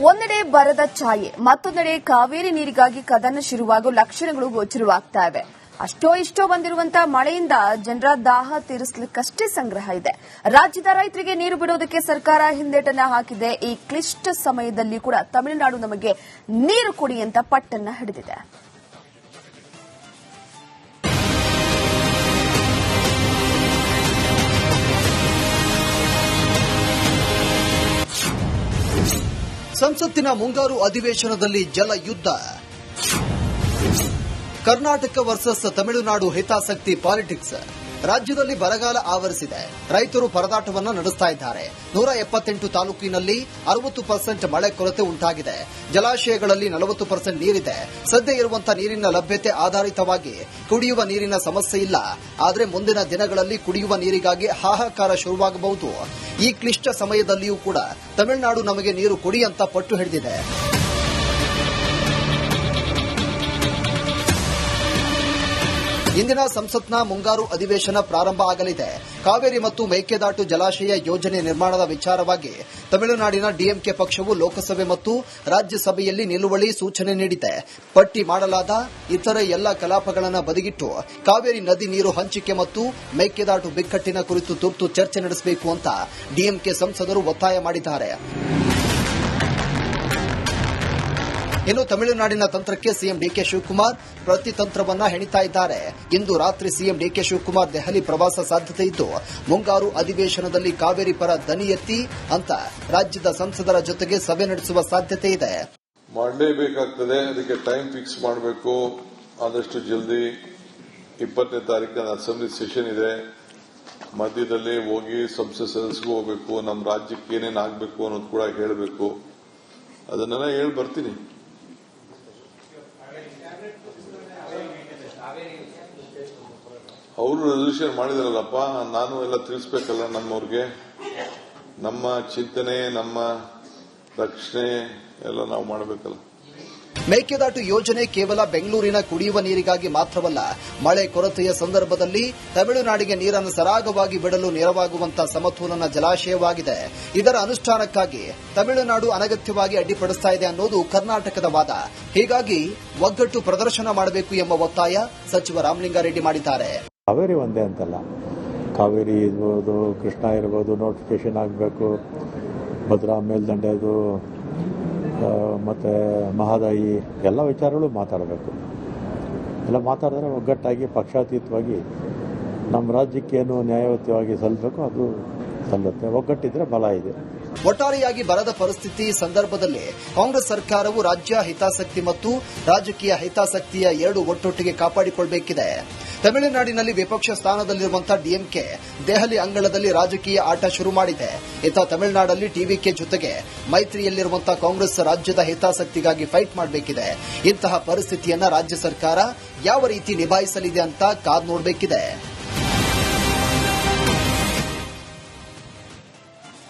ಒಂದೆಡೆ ಬರದ ಛಾಯೆ, ಮತ್ತೊಂದೆಡೆ ಕಾವೇರಿ ನೀರಿಗಾಗಿ ಕದನ ಶುರುವಾಗುವ ಲಕ್ಷಣಗಳು ಗೋಚರವಾಗ್ತಾ ಇವೆ. ಅಷ್ಟೋ ಇಷ್ಟೋ ಬಂದಿರುವಂತಹ ಮಳೆಯಿಂದ ಜನರ ದಾಹ ತೀರಿಸಲಿಕ್ಕಷ್ಟೇ ಸಂಗ್ರಹ ಇದೆ. ರಾಜ್ಯದ ರೈತರಿಗೆ ನೀರು ಬಿಡುವುದಕ್ಕೆ ಸರ್ಕಾರ ಹಿಂದೇಟನ್ನ ಹಾಕಿದೆ. ಈ ಕ್ಲಿಷ್ಟ ಸಮಯದಲ್ಲಿ ಕೂಡ ತಮಿಳುನಾಡು ನಮಗೆ ನೀರು ಕೊಡಿ ಅಂತ ಪಟ್ಟನ್ನ ಹಿಡಿದಿದೆ. ಸಂಸತ್ತಿನ ಮುಂಗಾರು ಅಧಿವೇಶನದಲ್ಲಿ ಜಲ ಯುದ್ಧ. ಕರ್ನಾಟಕ ವರ್ಸಸ್ ತಮಿಳುನಾಡು ಹಿತಾಸಕ್ತಿ ಪಾಲಿಟಿಕ್ಸ್. ರಾಜ್ಯದಲ್ಲಿ ಬರಗಾಲ ಆವರಿಸಿದೆ. ರೈತರು ಪರದಾಟವನ್ನ ನಡೆಸ್ತಾ ಇದ್ದಾರೆ. 178 ತಾಲೂಕಿನಲ್ಲಿ 60% ಮಳೆ ಕೊರತೆ ಉಂಟಾಗಿದೆ. ಜಲಾಶಯಗಳಲ್ಲಿ 40% ನೀರಿದೆ. ಸದ್ಯ ಇರುವಂತಹ ನೀರಿನ ಲಭ್ಯತೆ ಆಧಾರಿತವಾಗಿ ಕುಡಿಯುವ ನೀರಿನ ಸಮಸ್ಯೆ ಇಲ್ಲ. ಆದರೆ ಮುಂದಿನ ದಿನಗಳಲ್ಲಿ ಕುಡಿಯುವ ನೀರಿಗಾಗಿ ಹಾಹಾಕಾರ ಶುರುವಾಗಬಹುದು. ಈ ಕ್ಲಿಷ್ಟ ಸಮಯದಲ್ಲಿಯೂ ಕೂಡ ತಮಿಳುನಾಡು ನಮಗೆ ನೀರು ಕೊಡಿ ಅಂತ ಪಟ್ಟು ಹಿಡಿದಿದೆ. ಇಂದಿನ ಸಂಸತ್ನ ಮುಂಗಾರು ಅಧಿವೇಶನ ಪ್ರಾರಂಭ ಆಗಲಿದೆ. ಕಾವೇರಿ ಮತ್ತು ಮೇಕೆದಾಟು ಜಲಾಶಯ ಯೋಜನೆ ನಿರ್ಮಾಣದ ವಿಚಾರವಾಗಿ ತಮಿಳುನಾಡಿನ ಡಿಎಂಕೆ ಪಕ್ಷವು ಲೋಕಸಭೆ ಮತ್ತು ರಾಜ್ಯಸಭೆಯಲ್ಲಿ ನಿಲುವಳಿ ಸೂಚನೆ ನೀಡಿದೆ. ಪಟ್ಟಿ ಮಾಡಲಾದ ಇತರೆ ಎಲ್ಲ ಕಲಾಪಗಳನ್ನು ಬದಿಗಿಟ್ಟು ಕಾವೇರಿ ನದಿ ನೀರು ಹಂಚಿಕೆ ಮತ್ತು ಮೇಕೆದಾಟು ಬಿಕ್ಕಟ್ಟಿನ ಕುರಿತು ತುರ್ತು ಚರ್ಚೆ ನಡೆಸಬೇಕು ಅಂತ ಡಿಎಂಕೆ ಸಂಸದರು ಒತ್ತಾಯ ಮಾಡಿದ್ದಾರೆ. ಇನ್ನು ತಮಿಳುನಾಡಿನ ತಂತ್ರಕ್ಕೆ ಸಿಎಂ ಡಿಕೆ ಶಿವಕುಮಾರ್ ಪ್ರತಿತಂತ್ರವನ್ನ ಹೆಣಿತಾ ಇದ್ದಾರೆ. ಇಂದು ರಾತ್ರಿ ಸಿಎಂ ಡಿಕೆ ಶಿವಕುಮಾರ್ ದೆಹಲಿ ಪ್ರವಾಸ ಸಾಧ್ಯತೆ ಇದ್ದು ಮುಂಗಾರು ಅಧಿವೇಶನದಲ್ಲಿ ಕಾವೇರಿ ಪರ ದನಿ ಎತ್ತಿ ಅಂತ ರಾಜ್ಯದ ಸಂಸದರ ಜೊತೆಗೆ ಸಭೆ ನಡೆಸುವ ಸಾಧ್ಯತೆ ಇದೆ. ಮಾಡಲೇಬೇಕಾಗ್ತದೆ. ಅದಕ್ಕೆ ಟೈಮ್ ಫಿಕ್ಸ್ ಮಾಡಬೇಕು. ಆದಷ್ಟು ಜಲ್ದಿ 20ನೇ ತಾರೀಕಿನ ಅಸೆಂಬ್ಲಿ ಸೆಷನ್ ಇದೆ. ಮಧ್ಯದಲ್ಲಿ ಹೋಗಿ ಸಂಸತ್ ಸದಸ್ಯರಿಗೂ ಹೋಗಬೇಕು. ನಮ್ಮ ರಾಜ್ಯಕ್ಕೆ ಏನೇನು ಆಗಬೇಕು ಅನ್ನೋದು ಕೂಡ ಹೇಳಬೇಕು. ಅದನ್ನೆಲ್ಲ ಹೇಳಿ ಬರ್ತೀನಿ. ಅವರು ರೆಸಲ್ಯೂಷನ್ ಮಾಡಿದಾರಲ್ಲಪ್ಪ, ನಾನು ಎಲ್ಲ ತಿಳಿಸ್ಬೇಕಲ್ಲ ನಮ್ಮವ್ರಿಗೆ. ನಮ್ಮ ಚಿಂತನೆ, ನಮ್ಮ ರಕ್ಷಣೆ ಎಲ್ಲ ನಾವು ಮಾಡಬೇಕಲ್ಲ. ಮೇಕೆದಾಟು ಯೋಜನೆ ಕೇವಲ ಬೆಂಗಳೂರಿನ ಕುಡಿಯುವ ನೀರಿಗಾಗಿ ಮಾತ್ರವಲ್ಲ, ಮಳೆ ಕೊರತೆಯ ಸಂದರ್ಭದಲ್ಲಿ ತಮಿಳುನಾಡಿಗೆ ನೀರನ್ನು ಸರಾಗವಾಗಿ ಬಿಡಲು ನೆರವಾಗುವಂತಹ ಸಮತೋಲನ ಜಲಾಶಯವಾಗಿದೆ. ಇದರ ಅನುಷ್ಠಾನಕ್ಕಾಗಿ ತಮಿಳುನಾಡು ಅನಗತ್ಯವಾಗಿ ಅಡ್ಡಿಪಡಿಸ್ತಾ ಇದೆ ಅನ್ನೋದು ಕರ್ನಾಟಕದ ವಾದ. ಹೀಗಾಗಿ ಒಗ್ಗಟ್ಟು ಪ್ರದರ್ಶನ ಮಾಡಬೇಕು ಎಂಬ ಒತ್ತಾಯ ಸಚಿವ ರಾಮಲಿಂಗಾರೆಡ್ಡಿ ಮಾಡಿದ್ದಾರೆ. ಕಾವೇರಿ ಒಂದೇ ಅಂತಲ್ಲ, ಕಾವೇರಿ ಇರ್ಬೋದು, ಕೃಷ್ಣ ಇರ್ಬೋದು, ನೋಟಿಫಿಕೇಶನ್ ಆಗಬೇಕು, ಭದ್ರಾ ಮೇಲ್ದಂಡೆದು ಮತ್ತು ಮಹದಾಯಿ ಎಲ್ಲ ವಿಚಾರಗಳು ಮಾತಾಡಬೇಕು. ಎಲ್ಲ ಮಾತಾಡಿದ್ರೆ ಒಗ್ಗಟ್ಟಾಗಿ ಪಕ್ಷಾತೀತವಾಗಿ ನಮ್ಮ ರಾಜ್ಯಕ್ಕೇನು ನ್ಯಾಯಯುತವಾಗಿ ಸಲ್ಲಬೇಕು ಅದು ಸಲ್ಲುತ್ತೆ. ಒಗ್ಗಟ್ಟಿದ್ರೆ ಬಲ ಇದೆ. ಒಟ್ಟಾರೆಯಾಗಿ ಬರದ ಪರಿಸ್ಥಿತಿ ಸಂದರ್ಭದಲ್ಲಿ ಕಾಂಗ್ರೆಸ್ ಸರ್ಕಾರವು ರಾಜ್ಯ ಹಿತಾಸಕ್ತಿ ಮತ್ತು ರಾಜಕೀಯ ಹಿತಾಸಕ್ತಿಯ ಎರಡು ಒಟ್ಟೊಟ್ಟಿಗೆ ಕಾಪಾಡಿಕೊಳ್ಳಬೇಕಿದೆ. ತಮಿಳುನಾಡಿನಲ್ಲಿ ವಿಪಕ್ಷ ಸ್ಥಾನದಲ್ಲಿರುವಂತಹ ಡಿಎಂಕೆ ದೆಹಲಿ ಅಂಗಳದಲ್ಲಿ ರಾಜಕೀಯ ಆಟ ಶುರು ಮಾಡಿದೆ. ಇತ್ತ ತಮಿಳುನಾಡಲ್ಲಿ ಟಿವಿಕೆ ಜೊತೆಗೆ ಮೈತ್ರಿಯಲ್ಲಿರುವಂತಹ ಕಾಂಗ್ರೆಸ್ ರಾಜ್ಯದ ಹಿತಾಸಕ್ತಿಗಾಗಿ ಫೈಟ್ ಮಾಡಬೇಕಿದೆ. ಇಂತಹ ಪರಿಸ್ಥಿತಿಯನ್ನ ರಾಜ್ಯ ಸರ್ಕಾರ ಯಾವ ರೀತಿ ನಿಭಾಯಿಸಲಿದೆ ಅಂತ ಕಾದು ನೋಡಬೇಕಿದೆ.